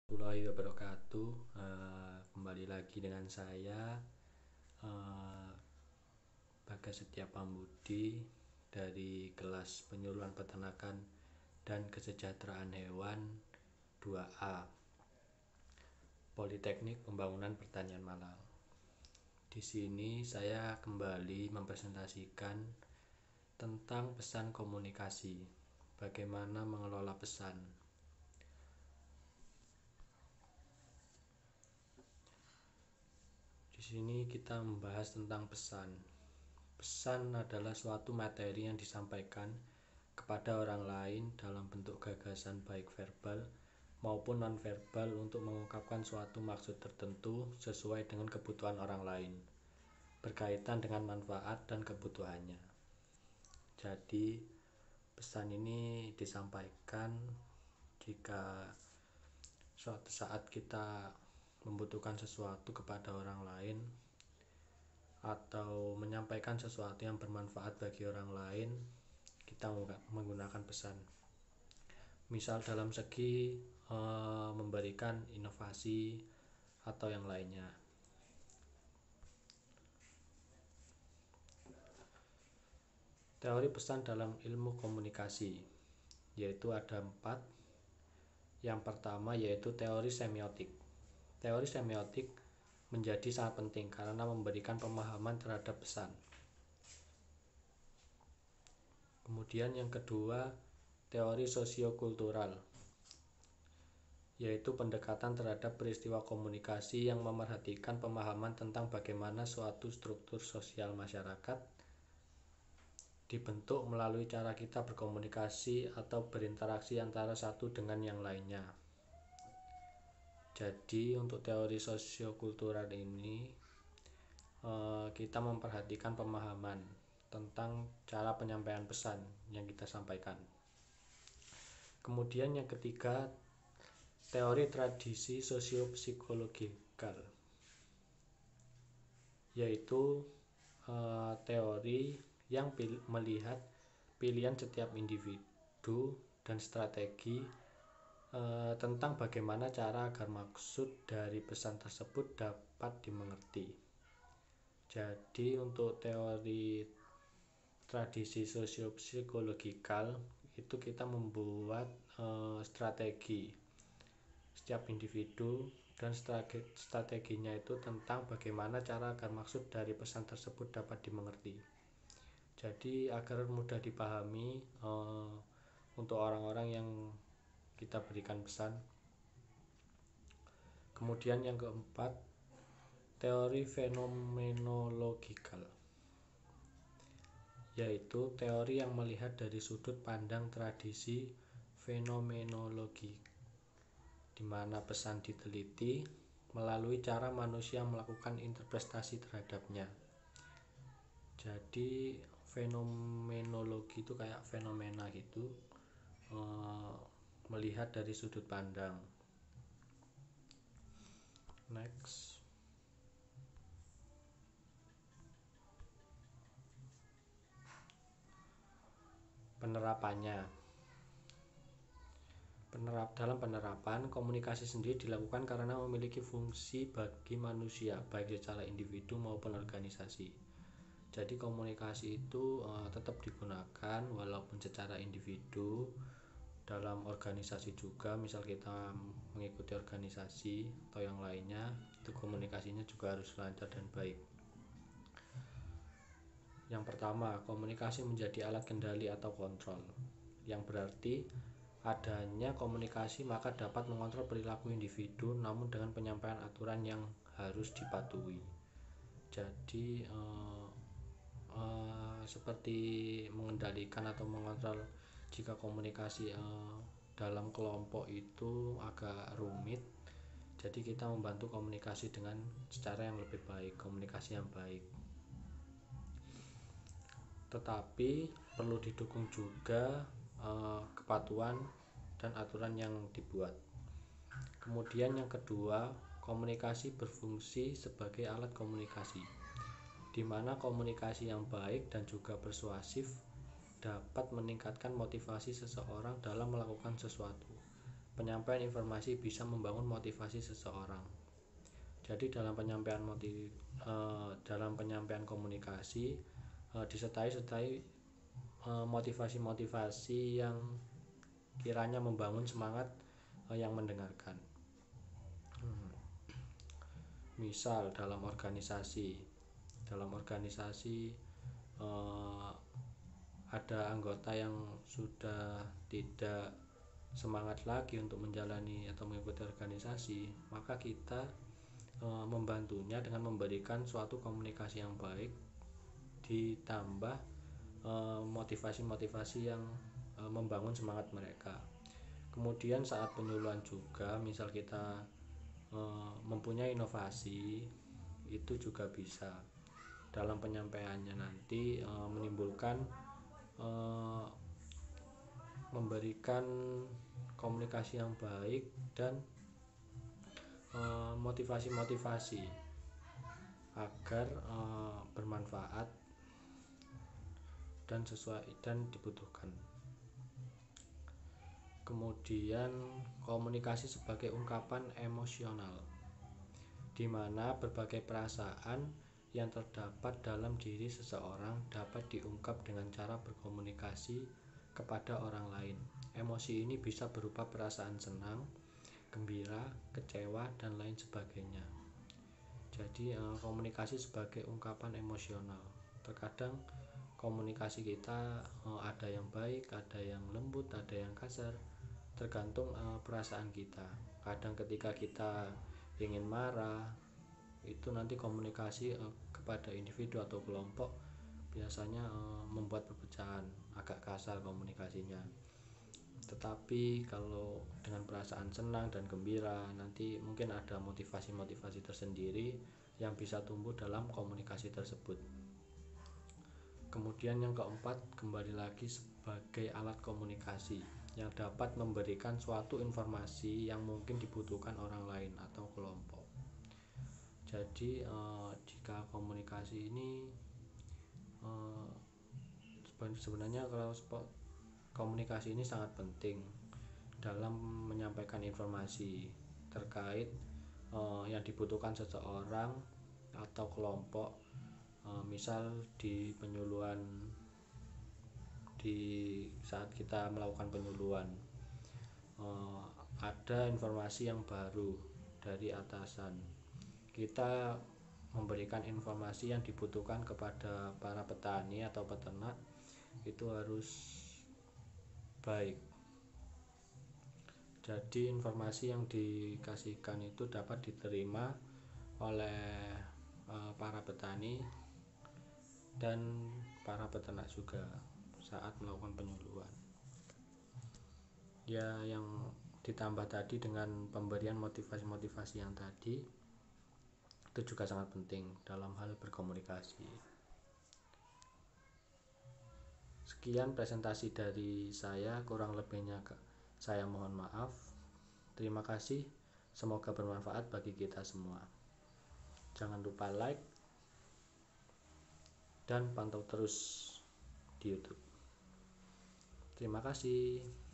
Warahmatullahi wabarakatuh. Kembali lagi dengan saya Bagas Setia Pambudi dari kelas penyuluhan peternakan dan kesejahteraan hewan 2A Politeknik Pembangunan Pertanian Malang. Di sini saya kembali mempresentasikan tentang pesan komunikasi, bagaimana mengelola pesan. Di sini kita membahas tentang pesan. Pesan adalah suatu materi yang disampaikan kepada orang lain dalam bentuk gagasan baik verbal maupun non-verbal untuk mengungkapkan suatu maksud tertentu sesuai dengan kebutuhan orang lain, berkaitan dengan manfaat dan kebutuhannya. Jadi, pesan ini disampaikan jika suatu saat kita membutuhkan sesuatu kepada orang lain atau menyampaikan sesuatu yang bermanfaat bagi orang lain, kita menggunakan pesan. Misal dalam segi memberikan inovasi atau yang lainnya. Teori pesan dalam ilmu komunikasi yaitu ada 4. Yang pertama yaitu teori semiotik. Teori semiotik menjadi sangat penting karena memberikan pemahaman terhadap pesan. Kemudian yang kedua, teori sosiokultural, yaitu pendekatan terhadap peristiwa komunikasi yang memerhatikan pemahaman tentang bagaimana suatu struktur sosial masyarakat dibentuk melalui cara kita berkomunikasi atau berinteraksi antara satu dengan yang lainnya. Jadi untuk teori sosiokultural ini kita memperhatikan pemahaman tentang cara penyampaian pesan yang kita sampaikan. Kemudian yang ketiga, teori tradisi sosiopsikologikal, yaitu teori yang melihat pilihan setiap individu dan strategi tentang bagaimana cara agar maksud dari pesan tersebut dapat dimengerti. Jadi untuk teori tradisi sosiopsikologikal itu kita membuat strategi setiap individu dan strateginya itu tentang bagaimana cara agar maksud dari pesan tersebut dapat dimengerti. Jadi agar mudah dipahami untuk orang-orang yang kita berikan pesan. Kemudian yang keempat, teori fenomenologikal, yaitu teori yang melihat dari sudut pandang tradisi fenomenologi, di mana pesan diteliti melalui cara manusia melakukan interpretasi terhadapnya. Jadi fenomenologi itu kayak fenomena gitu, melihat dari sudut pandang. Next. Penerapannya. Dalam penerapan, komunikasi sendiri dilakukan karena memiliki fungsi bagi manusia, baik secara individu maupun organisasi. Jadi komunikasi itu tetap digunakan walaupun secara individu, dalam organisasi juga. Misal kita mengikuti organisasi atau yang lainnya, itu komunikasinya juga harus lancar dan baik. Yang pertama, komunikasi menjadi alat kendali atau kontrol, yang berarti adanya komunikasi maka dapat mengontrol perilaku individu, namun dengan penyampaian aturan yang harus dipatuhi. Jadi seperti mengendalikan atau mengontrol jika komunikasi dalam kelompok itu agak rumit. Jadi kita membantu komunikasi dengan cara yang lebih baik, komunikasi yang baik. Tetapi perlu didukung juga kepatuhan dan aturan yang dibuat. Kemudian yang kedua, komunikasi berfungsi sebagai alat komunikasi, di mana komunikasi yang baik dan juga persuasif dapat meningkatkan motivasi seseorang dalam melakukan sesuatu. penyampaian informasi bisa membangun motivasi seseorang. Jadi dalam penyampaian komunikasi disertai motivasi-motivasi yang kiranya membangun semangat yang mendengarkan. Misal dalam organisasi ada anggota yang sudah tidak semangat lagi untuk menjalani atau mengikuti organisasi, maka kita membantunya dengan memberikan suatu komunikasi yang baik ditambah motivasi-motivasi yang membangun semangat mereka. Kemudian saat penyuluhan juga, misal kita mempunyai inovasi, itu juga bisa dalam penyampaiannya nanti menimbulkan memberikan komunikasi yang baik dan motivasi-motivasi agar bermanfaat dan sesuai dan dibutuhkan. Kemudian komunikasi sebagai ungkapan emosional, di mana berbagai perasaan yang terdapat dalam diri seseorang dapat diungkap dengan cara berkomunikasi kepada orang lain. Emosi ini bisa berupa perasaan senang, gembira, kecewa, dan lain sebagainya. Jadi komunikasi sebagai ungkapan emosional. Terkadang komunikasi kita ada yang baik, ada yang lembut, ada yang kasar, tergantung perasaan kita. Kadang ketika kita ingin marah, itu nanti komunikasi kepada individu atau kelompok biasanya membuat perpecahan, agak kasar komunikasinya. Tetapi kalau dengan perasaan senang dan gembira, nanti mungkin ada motivasi-motivasi tersendiri yang bisa tumbuh dalam komunikasi tersebut. Kemudian yang keempat, kembali lagi sebagai alat komunikasi yang dapat memberikan suatu informasi yang mungkin dibutuhkan orang lain atau kelompok. Jadi jika komunikasi ini sebenarnya kalau komunikasi ini sangat penting dalam menyampaikan informasi terkait yang dibutuhkan seseorang atau kelompok. Misal di penyuluhan, di saat kita melakukan penyuluhan ada informasi yang baru dari atasan, kita memberikan informasi yang dibutuhkan kepada para petani atau peternak, itu harus baik. Jadi informasi yang dikasihkan itu dapat diterima oleh para petani dan para peternak juga saat melakukan penyuluhan. Ya, yang ditambah tadi dengan pemberian motivasi-motivasi yang tadi itu juga sangat penting dalam hal berkomunikasi. Sekian presentasi dari saya, kurang lebihnya saya mohon maaf. Terima kasih, semoga bermanfaat bagi kita semua. Jangan lupa like dan pantau terus di YouTube. Terima kasih.